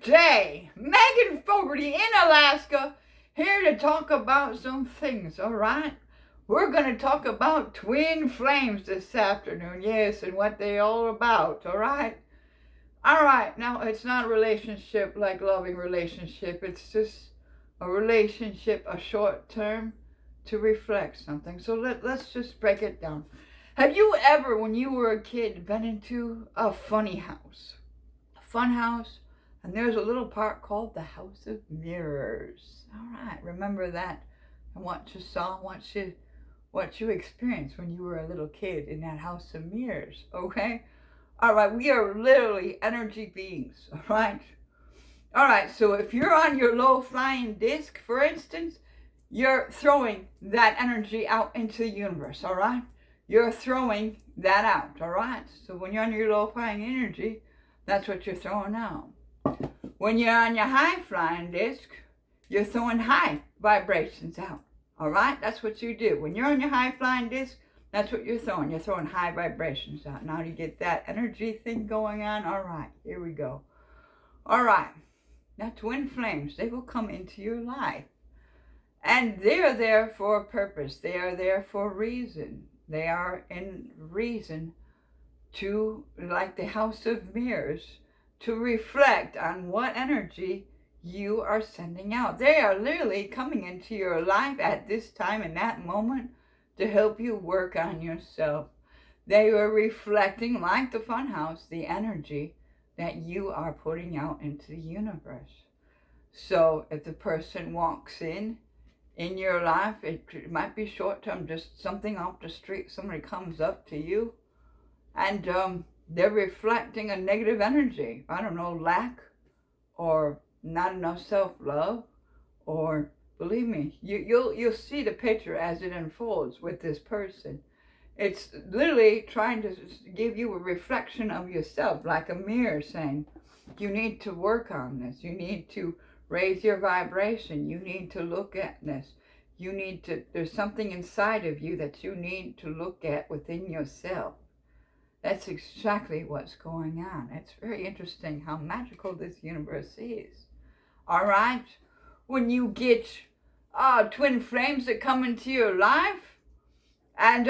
today. Megan Fogarty in Alaska, here to talk about some things, all right? We're going to talk about twin flames this afternoon, yes, and what they're all about, all right? All right, now it's not a relationship like loving relationship. It's just a relationship, a short term to reflect something. So let's just break it down. Have you ever, when you were a kid, been into a funny house? A fun house? And there's a little part called the House of Mirrors. All right, remember that and what you saw, what you experienced when you were a little kid in that House of Mirrors, okay? All right, we are literally energy beings, all right? All right, so if you're on your low-flying disc, for instance, you're throwing that energy out into the universe, all right? You're throwing that out, all right? So when you're on your low-flying energy, that's what you're throwing out. When you're on your high-flying disc, you're throwing high vibrations out, all right? That's what you do. When you're on your high-flying disc, that's what you're throwing. You're throwing high vibrations out. Now you get that energy thing going on. All right, here we go. All right, now twin flames, they will come into your life. And they're there for a purpose. They are there for a reason. They are in reason to, like the House of Mirrors, to reflect on what energy you are sending out. They are literally coming into your life at this time in that moment to help you work on yourself. They are reflecting, like the funhouse, the energy that you are putting out into the universe. So if the person walks in your life, it might be short term, just something off the street, somebody comes up to you and they're reflecting a negative energy. I don't know, lack or not enough self-love, or believe me, you'll see the picture as it unfolds with this person. It's literally trying to give you a reflection of yourself, like a mirror saying, you need to work on this. You need to raise your vibration. You need to look at this. There's something inside of you that you need to look at within yourself. That's exactly what's going on. It's very interesting how magical this universe is. All right? When you get twin flames that come into your life, and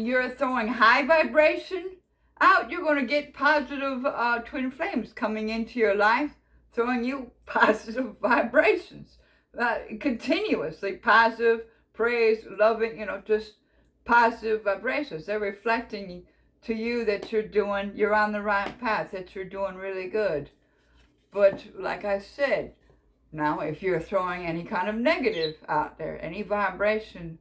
you're throwing high vibration out, you're going to get positive twin flames coming into your life, throwing you positive vibrations, continuously positive, praise, loving, just positive vibrations. They're reflecting to you that you're on the right path, that you're doing really good. But like I said, now if you're throwing any kind of negative out there, any vibration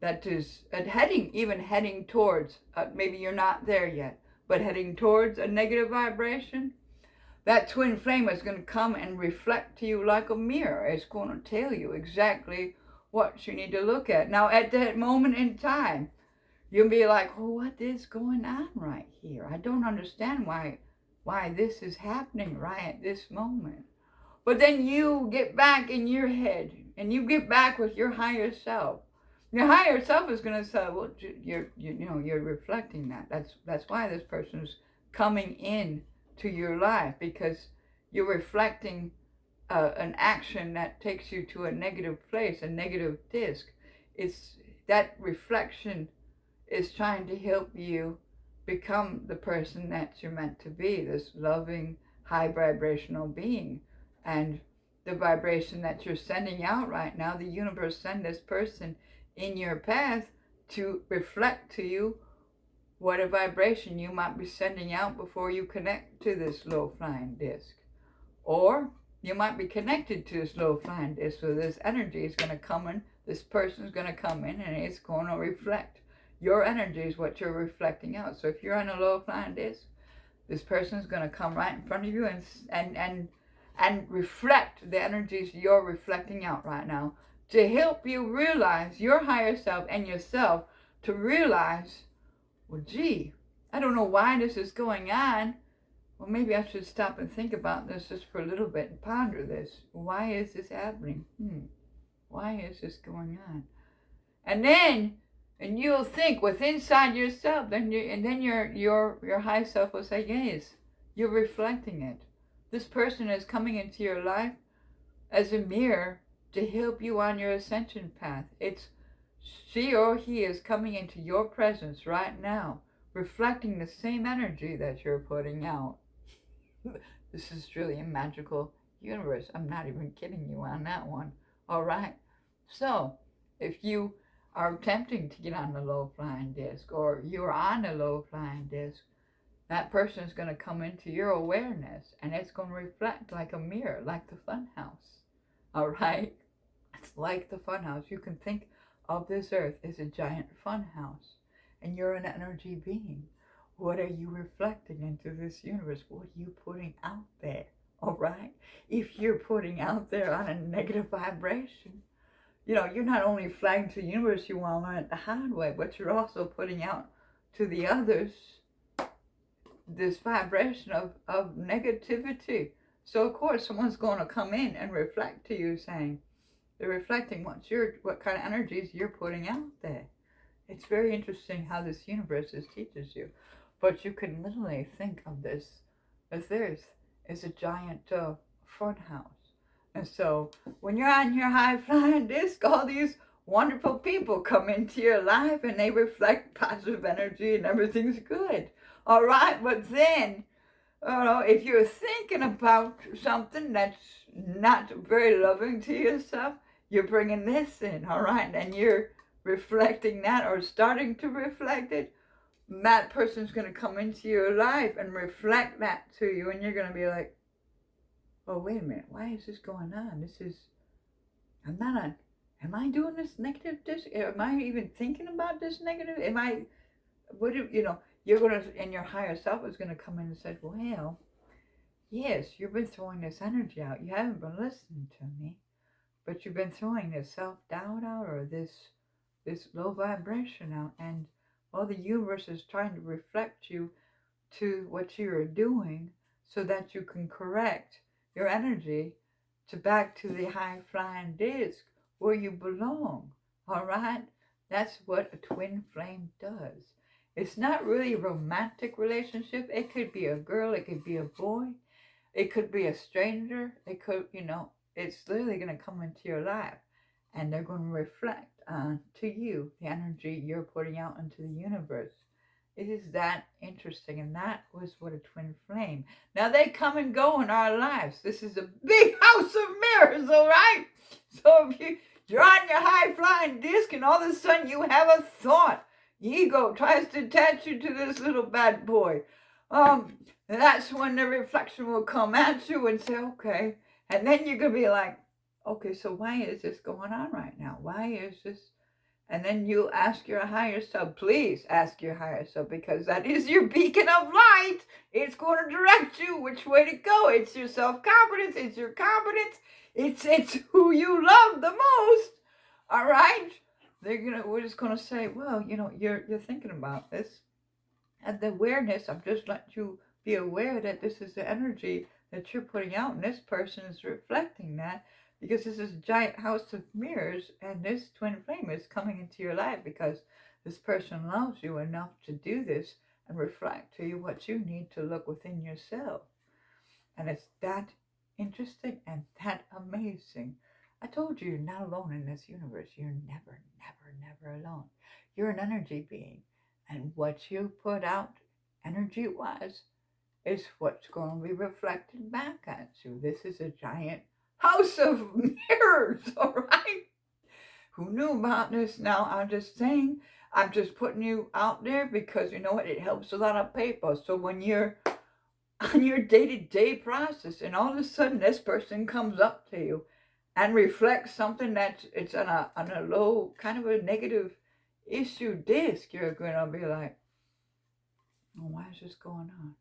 that is heading towards, maybe you're not there yet, but heading towards a negative vibration, that twin flame is going to come and reflect to you like a mirror. It's going to tell you exactly what you need to look at. Now at that moment in time, you'll be like, oh, what is going on right here? I don't understand why this is happening right at this moment. But then you get back in your head and you get back with your higher self. Your higher self is going to say, well, you're reflecting that. That's why this person is coming in to your life, because you're reflecting an action that takes you to a negative place, a negative disc. It's that reflection is trying to help you become the person that you're meant to be, this loving, high vibrational being. And the vibration that you're sending out right now, the universe send this person in your path to reflect to you what a vibration you might be sending out before you connect to this low-flying disc. Or you might be connected to this low-flying disc, so this energy is going to come in, this person is going to come in, and it's going to reflect. Your energy is what you're reflecting out. So if you're on a low-flying disc, this person is going to come right in front of you and reflect the energies you're reflecting out right now, to help you realize your higher self and yourself, to realize, well, gee, I don't know why this is going on. Well, maybe I should stop and think about this just for a little bit and ponder this. Why is this happening? Why is this going on? And you'll think with inside yourself, and then your high self will say, yes, you're reflecting it. This person is coming into your life as a mirror to help you on your ascension path. It's she or he is coming into your presence right now, reflecting the same energy that you're putting out. This is really a magical universe. I'm not even kidding you on that one. All right. So, if you are attempting to get on the low flying disc or you're on the low flying disc, that person is going to come into your awareness and it's going to reflect like a mirror, like the fun house. All right? It's like the fun house. You can think of this earth as a giant fun house and you're an energy being. What are you reflecting into this universe? What are you putting out there? All right? If you're putting out there on a negative vibration, you're not only flagging to the universe you want to learn it the hard way, but you're also putting out to the others this vibration of negativity. So of course someone's going to come in and reflect to you saying, they're reflecting what kind of energies you're putting out there. It's very interesting how this universe teaches you. But you can literally think of this as a giant fun house. And so when you're on your high flying disc, all these wonderful people come into your life and they reflect positive energy and everything's good. All right, but then, if you're thinking about something that's not very loving to yourself, you're bringing this in, all right, and you're reflecting that or starting to reflect it. That person's going to come into your life and reflect that to you, and you're going to be like, oh, wait a minute, why is this going on? Am I doing this negative? Am I even thinking about this negative? You're going to, and your higher self is going to come in and say, well, yes, you've been throwing this energy out. You haven't been listening to me, but you've been throwing this self-doubt out or this low vibration out. And the universe is trying to reflect you to what you're doing so that you can correct your energy back to the high flying disc where you belong. All right? That's what a twin flame does. It's not really a romantic relationship. It could be a girl, it could be a boy, it could be a stranger, it could, it's literally going to come into your life and they're going to reflect to you the energy you're putting out into the universe. It is that interesting, and that was what a twin flame. Now they come and go in our lives. This is a big house of mirrors, all right? So if you're on your high flying disc and all of a sudden you have a thought, ego tries to attach you to this little bad boy. That's when the reflection will come at you and say, okay. And then you're going to be like, okay, so why is this going on right now? Why is this? And then you ask your higher self, please ask your higher self, because that is your beacon of light. It's going to direct you which way to go. It's your self-confidence. It's your confidence. It's who you love the most. All right? We're just going to say, well, you're thinking about this. And the awareness, I've just let you be aware that this is the energy that you're putting out, and this person is reflecting that, because this is a giant house of mirrors, and this twin flame is coming into your life because this person loves you enough to do this and reflect to you what you need to look within yourself. And it's that interesting and that amazing. I told you, you're not alone in this universe. You're never, never, never alone. You're an energy being. And what you put out energy-wise is what's going to be reflected back at you. This is a giant house of mirrors, all right? Who knew about this? Now, I'm just saying, I'm just putting you out there because you know what? It helps a lot of people. So when you're on your day-to-day process and all of a sudden this person comes up to you and reflects something that's it's on a low, kind of a negative issue disc, you're going to be like, oh, why is this going on?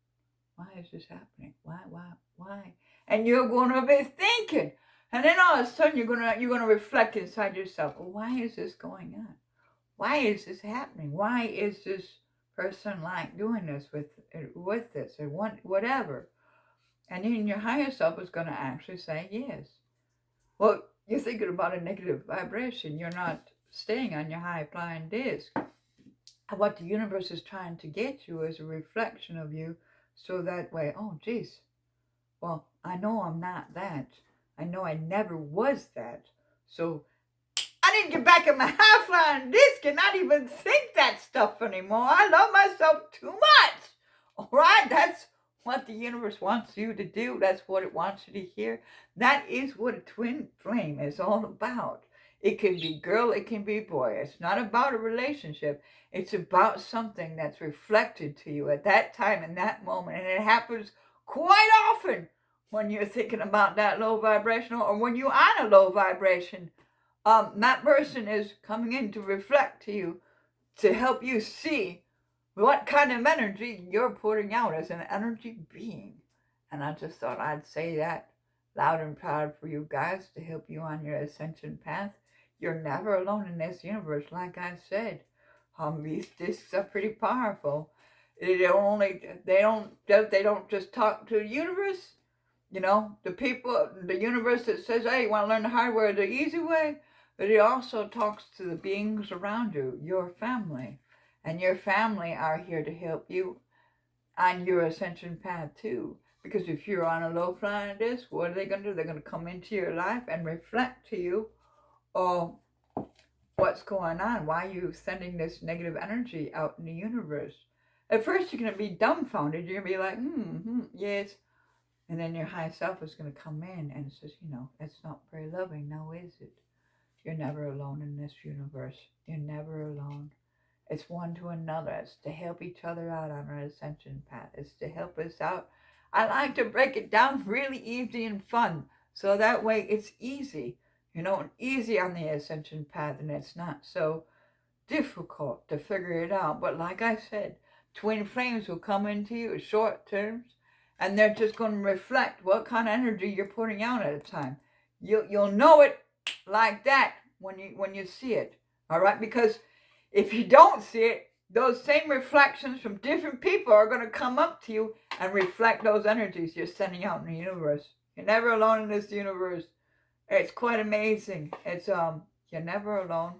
Why is this happening? Why? And you're going to be thinking. And then all of a sudden you're going to reflect inside yourself. Well, why is this going on? Why is this happening? Why is this person like doing this with this or whatever? And then your higher self is going to actually say yes. Well, you're thinking about a negative vibration. You're not staying on your high flying disc. What the universe is trying to get you is a reflection of you, so that way, oh geez, Well, I know I'm not that. I know I never was that. So I need to get back in my high flying disc and not even think that stuff anymore. I love myself too much. All right, that's what the universe wants you to do. That's what it wants you to hear. That is what a twin flame is all about. It can be girl, it can be boy. It's not about a relationship. It's about something that's reflected to you at that time, in that moment. And it happens quite often when you're thinking about that low vibrational or when you're on a low vibration. That person is coming in to reflect to you, to help you see what kind of energy you're putting out as an energy being. And I just thought I'd say that loud and proud for you guys to help you on your ascension path. You're never alone in this universe, like I said. These discs are pretty powerful. They don't just talk to the universe. You know, the universe that says, hey, you want to learn the hard way or the easy way? But it also talks to the beings around you, your family. And your family are here to help you on your ascension path too. Because if you're on a low flying disc, what are they going to do? They're going to come into your life and reflect to you, oh, what's going on? Why are you sending this negative energy out in the universe? At first, you're going to be dumbfounded. You're going to be like, yes. And then your high self is going to come in and says, that's not very loving now, is it? You're never alone in this universe. You're never alone. It's one to another. It's to help each other out on our ascension path. It's to help us out. I like to break it down really easy and fun. So that way it's easy, easy on the ascension path, and it's not so difficult to figure it out. But like I said, twin flames will come into you at short terms, and they're just going to reflect what kind of energy you're putting out at a time. You'll know it like that when you see it. All right, because if you don't see it, those same reflections from different people are going to come up to you and reflect those energies you're sending out in the universe. You're never alone in this universe. It's quite amazing. It's you're never alone.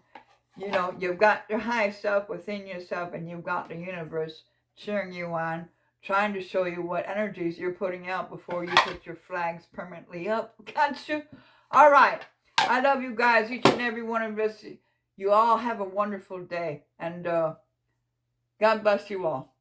You've got your high self within yourself, and you've got the universe cheering you on, trying to show you what energies you're putting out before you put your flags permanently up. Gotcha? All right. I love you guys, each and every one of us. You all have a wonderful day, and God bless you all.